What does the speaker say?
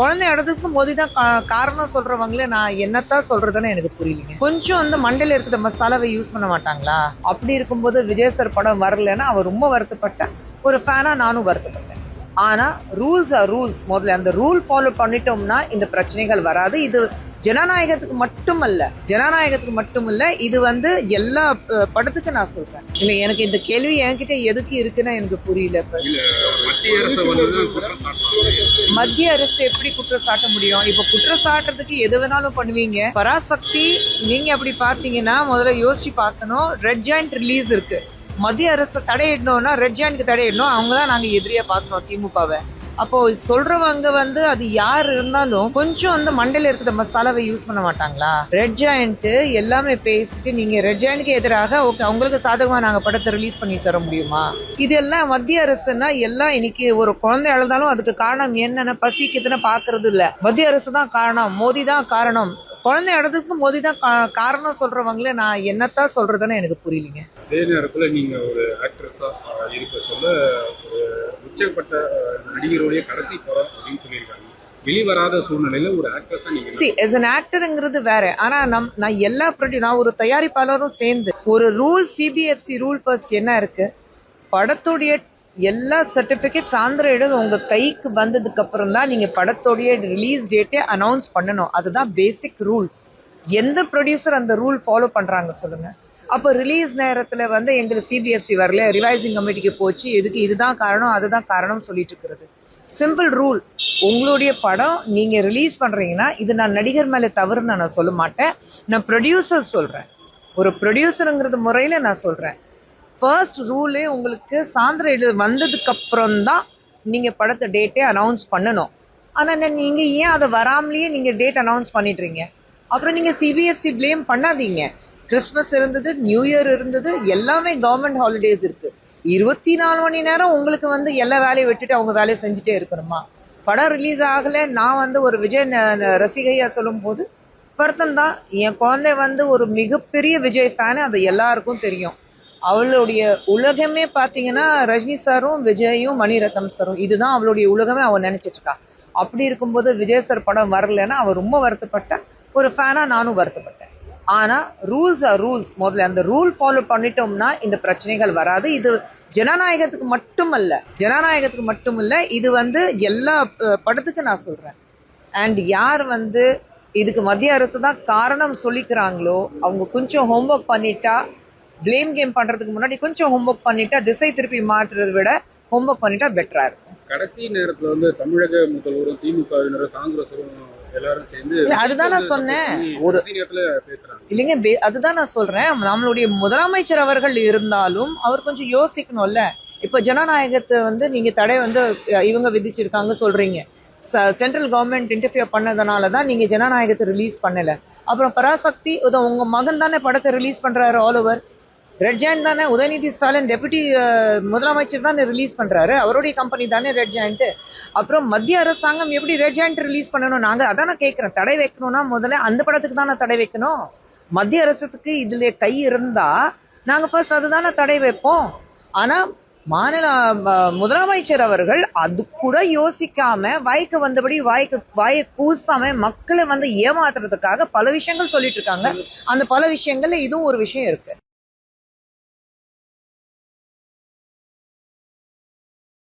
குழந்தை அடதுக்கும் போதுதான் காரணம் சொல்றவங்களே நான் என்னத்தான் சொல்றதுன்னு எனக்கு புரியலைங்க. கொஞ்சம் வந்து மண்டையில இருக்கிற மசாலாவை யூஸ் பண்ண மாட்டாங்களா? அப்படி இருக்கும்போது விஜய் சார் படம் வரலன்னா அவர் ரொம்ப வருத்தப்பட்ட ஒரு ஃபேனா நானும் வருத்தப்பட்டேன். ஆனா ரூல்ஸ் ஆர் ரூல்ஸ். முதல்ல அந்த ரூல் ஃபாலோ பண்ணிட்டோம்னா இந்த பிரச்சனைகள் வராது. இது ஜனநாயகத்துக்கு மட்டும் இல்ல, இது வந்து எல்லா படத்துக்கு நான் சொல்றேன். இல்ல, எனக்கு இந்த கேள்வி என்கிட்ட எதுக்கு இருக்குன்னு எனக்கு புரியல. மத்திய அரசு எப்படி குற்றம் சாட்ட முடியும்? இப்ப குற்றம் சாட்டுறதுக்கு எது வேணாலும் பண்ணுவீங்க. பராசக்தி நீங்க அப்படி பாத்தீங்கன்னா முதல்ல யோசிச்சு பார்க்கணும். ரெட் ஜாயிண்ட் ரிலீஸ் இருக்கு. மத்திய அரசு தடையிடணும்னா ரெட் ஜாயின்ட்க்கு தடையிடணும். அவங்கதான் நாங்க எதிரியா பாக்கணும் திமுகவை. அப்போ சொல்றவங்க வந்து அது யார் இருந்தாலும் கொஞ்சம் வந்து மண்டையில இருக்கிற மசாலாவை யூஸ் பண்ண மாட்டாங்களா? ரெட் ஜாயிண்ட் எல்லாமே பேசிட்டு நீங்க ரெட் ஜாயின்ட்க்கு எதிராக ஓகே அவங்களுக்கு சாதகமா நாங்க படத்தை ரிலீஸ் பண்ணி தர முடியுமா? இதெல்லாம் மத்திய அரசுன்னா எல்லாம் இன்னைக்கு ஒரு குழந்தை அழுதாலும் அதுக்கு காரணம் என்னன்னு பசிக்குதுன்னு பாக்குறது இல்ல. மத்திய அரசு தான் காரணம், மோடி தான் காரணம். குழந்தை அழுதுக்கு மோடி தான் காரணம் சொல்றவங்களே நான் என்னத்தான் சொல்றதுன்னு எனக்கு புரியலைங்க. அதே நேரத்துல நீங்க ஒரு ஆக்ட்ரஸா இருக்க சொல்ல ஒரு உச்சப்பட்ட நடிகருடைய கடைசி படம் அப்படின்னு சொல்லியிருக்காங்க. வெளிவராத சூழ்நிலையில ஒரு ஆக்ட்ரஸா நீங்க as an actorங்கிறது வேற. ஆனா நான் எல்லா நான் ஒரு தயாரிப்பாளரும் சேர்ந்து ஒரு ரூல் சிபிஎஃப்சி ரூல் ஃபர்ஸ்ட் என்ன இருக்கு, படத்துடைய எல்லா சர்டிபிகேட்ஸ் ஆந்திர உங்க கைக்கு வந்ததுக்கு அப்புறம் தான் நீங்க படத்தோடைய ரிலீஸ் டேட்டே அனௌன்ஸ் பண்ணணும். அதுதான் பேசிக் ரூல். எந்த ப்ரொடியூசர் அந்த ரூல் ஃபாலோ பண்றாங்க சொல்லுங்க? அப்போ ரிலீஸ் நேரத்துல வந்து எங்களுக்கு சிபிஎஃப்சி வரல, ரிவைசிங் கமிட்டிக்கு போச்சு, எதுக்கு இதுதான் காரணம் அதுதான் காரணம் சொல்லிட்டு இருக்கிறது. Simple rule. உங்களுடைய படம் நீங்க ரிலீஸ் பண்றீங்கன்னா இது நான் நடிகர் மேல தவறுன்னு நான் சொல்ல மாட்டேன். நான் ப்ரொடியூசர் சொல்றேன். ஒரு ப்ரொடியூசருங்கிறது முறையில நான் சொல்றேன். ஃபர்ஸ்ட் ரூலே உங்களுக்கு சாந்திர வந்ததுக்கு அப்புறம் தான் நீங்க படத்தை டேட்டே அனௌன்ஸ் பண்ணணும். ஆனா நீங்க ஏன் அதை வராமலேயே நீங்க டேட் அனௌன்ஸ் பண்ணிடுறீங்க? அப்புறம் நீங்க சிபிஎஃப்சி பிளேம் பண்ணாதீங்க. கிறிஸ்மஸ் இருந்தது, நியூ இயர் இருந்தது, எல்லாமே கவர்மெண்ட் ஹாலிடேஸ் இருக்கு. 24 மணி நேரம் உங்களுக்கு வந்து எல்லா வேலையை விட்டுட்டு அவங்க வேலையை செஞ்சுட்டே இருக்கணுமா? படம் ரிலீஸ் ஆகல. நான் வந்து ஒரு விஜய் ரசிகையா சொல்லும் போது வருத்தம் தான். என் குழந்தை வந்து ஒரு மிகப்பெரிய விஜய் ஃபேனு, அது எல்லாருக்கும் தெரியும். அவளுடைய உலகமே பாத்தீங்கன்னா ரஜினி சாரும் விஜயும் மணிரத்னம் சாரும், இதுதான் அவளுடைய உலகமே அவ நினைச்சிட்டு இருக்கா. அப்படி இருக்கும்போது விஜய் சார் படம் வரலன்னா அவ ரொம்ப வருத்தப்பட்ட ஒரு ஃபேனா நானும் வருத்தப்பட்டேன். ஆனா ரூல்ஸ் ஆர் ரூல்ஸ். முதல்ல அந்த ரூல் ஃபாலோ பண்ணிட்டோம்னா இந்த பிரச்சனைகள் வராது. இது ஜனநாயகத்துக்கு மட்டும் இல்ல, இது வந்து எல்லா படத்துக்கு நான் சொல்றேன். அண்ட் யார் வந்து இதுக்கு மத்திய அரசு தான் காரணம் சொல்லிக்கிறாங்களோ அவங்க கொஞ்சம் ஹோம்ஒர்க் பண்ணிட்டா, பிளேம் கேம் பண்றதுக்கு முன்னாடி கொஞ்சம் ஹோம்ஒர்க் பண்ணிட்டா, திசை திருப்பி மாற்றுறதை விட ஹோம்ஒர்க் பண்ணிட்டா பெட்டரா இருக்கும். கடைசி நேரத்துல வந்து தமிழக முதல்வரும் திமுகவினரும் காங்கிரஸரும் எல்லாரும் சேர்ந்து அதுதான் நான் சொன்னேன். ஒரு பேசுறாங்க இல்லைங்க, அதுதான் நான் சொல்றேன். நம்மளுடைய முதலமைச்சர் அவர்கள் இருந்தாலும் அவர் கொஞ்சம் யோசிக்கணும்ல. இப்ப ஜனநாயகத்தை வந்து நீங்க தடை வந்து இவங்க விதிச்சிருக்காங்க சொல்றீங்க. சென்ட்ரல் கவர்மெண்ட் இன்டர்ஃபியர் பண்ணதுனாலதான் நீங்க ஜனநாயகத்தை ரிலீஸ் பண்ணல. அப்புறம் பராசக்தி உங்க மகன் தானே படத்தை ரிலீஸ் பண்றாரு ஆல் ஓவர். ரெட் ஜாயிண்ட் தானே உதயநிதி ஸ்டாலின் டெபுட்டி முதலமைச்சர் தானே ரிலீஸ் பண்றாரு. அவருடைய கம்பெனி தானே ரெட் ஜாயிண்ட். அப்புறம் மத்திய அரசாங்கம் எப்படி ரெட் ஜாயிண்ட் ரிலீஸ் பண்ணணும்? நாங்க அதான கேட்கிறோம். தடை வைக்கணும்னா முதல்ல அந்த படத்துக்கு தானே தடை வைக்கணும். மத்திய அரசுக்கு இதுல கை இருந்தா நாங்க ஃபர்ஸ்ட் அதுதானே தடை வைப்போம். ஆனா மாநில முதலமைச்சர் அவர்கள் அது கூட யோசிக்காம வாய்க்கு வந்தபடி வாயை கூசாம மக்களை வந்து ஏமாத்துறதுக்காக பல விஷயங்கள் சொல்லிட்டு இருக்காங்க. அந்த பல விஷயங்கள்ல இதுவும் ஒரு விஷயம் இருக்கு.